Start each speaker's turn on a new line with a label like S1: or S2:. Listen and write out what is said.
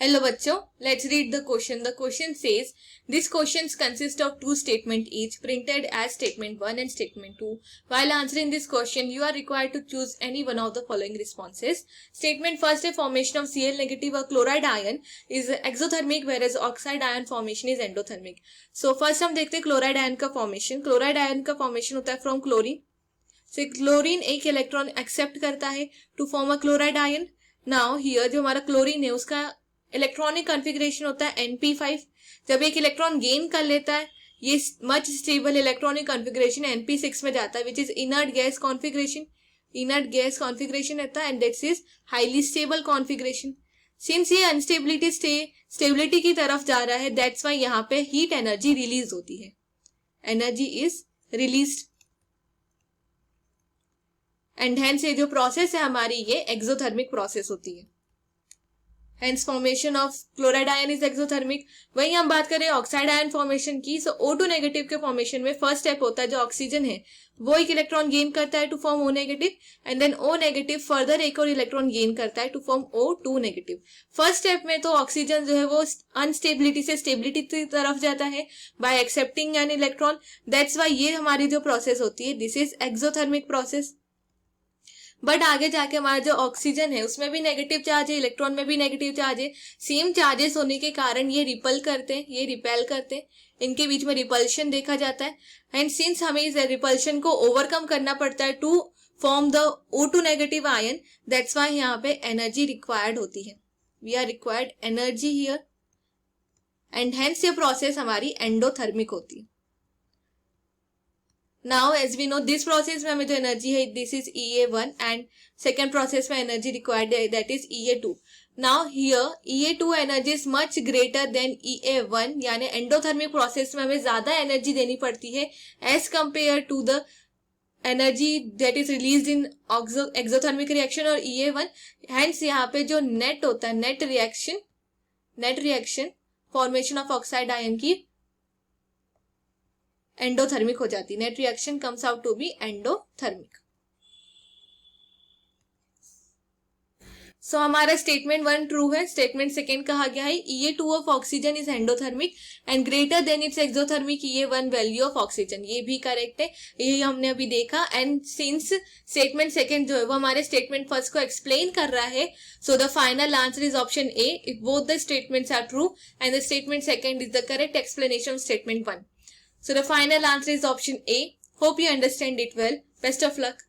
S1: Hello बच्चों, let's read the question. The question says, this questions consist of two statements each printed as statement 1 and statement 2. While answering this question, you are required to choose any one of the following responses. Statement first, a formation of Cl negative or chloride ion is exothermic whereas oxide ion formation is endothermic. So first हम देखते हैं chloride ion का formation. Chloride ion का formation होता है from chlorine. So chlorine एक electron accept करता है to form a chloride ion. Now here जो हमारा क्लोरीन है उसका इलेक्ट्रॉनिक कॉन्फ़िगरेशन होता है Np5. जब एक इलेक्ट्रॉन गेन कर लेता है ये much stable electronic configuration Np6 में जाता है which is inert gas configuration. Inert gas configuration रहता है and that's is highly stable configuration. Since ये अनस्टेबिलिटी स्टेबिलिटी की तरफ जा रहा है दैट्स वाई यहाँ पे हीट एनर्जी रिलीज होती है. Energy is released and hence ये जो प्रोसेस है हमारी ये एक्सोथर्मिक प्रोसेस होती है. Hence formation of chloride ion is exothermic. वहीं हम बात करें ऑक्साइड आयन फॉर्मेशन की. सो O2 नेगेटिव के फॉर्मेशन में फर्स्ट स्टेप होता है जो ऑक्सीजन है वो एक इलेक्ट्रॉन गेन करता है to form O negative and then O negative further एक और इलेक्ट्रॉन गेन करता है to form O2 negative. First step में तो ऑक्सीजन जो है वो अनस्टेबिलिटी से स्टेबिलिटी की तरफ जाता है bye accepting an electron. That's why ये हमारी जो प्रोसेस होती है this is exothermic process. But आगे जाके हमारा जो ऑक्सीजन है उसमें भी नेगेटिव चार्ज है, इलेक्ट्रॉन में भी नेगेटिव चार्ज है. सेम चार्जेस होने के कारण ये रिपेल करते हैं, ये रिपेल करते हैं, इनके बीच में रिपल्शन देखा जाता है. एंड सिंस हमें इस रिपल्शन को ओवरकम करना पड़ता है to form the O2 negative ion that's why यहाँ पे एनर्जी रिक्वायर्ड होती है. We are required energy here and hence ये प्रोसेस हमारी एंडोथर्मिक होती है. Now as we know this process में हमें जो एनर्जी है this is EA1 and second process में एनर्जी required है that is EA2. Now here EA2 energy is much greater than EA1 यानी एंडोथर्मिक प्रोसेस में हमें ज्यादा एनर्जी देनी पड़ती है as compared to the energy that is released in exothermic reaction और EA1. Hence यहाँ पे जो नेट होता है net reaction formation of oxide ion की एंडोथर्मिक हो जाती. Net reaction comes out to be endothermic. So हमारा स्टेटमेंट 1 ट्रू है. स्टेटमेंट सेकेंड कहा गया है EA2 of oxygen is endothermic and greater than its exothermic EA1 value of oxygen. ये भी करेक्ट है, यही हमने अभी देखा. एंड सिंस स्टेटमेंट सेकेंड जो है वो हमारे स्टेटमेंट फर्स्ट को एक्सप्लेन कर रहा है so the final answer is option A if both the statements are true and the statement second is the correct explanation of statement 1. So the final answer is option A. Hope you understand it well. Best of luck.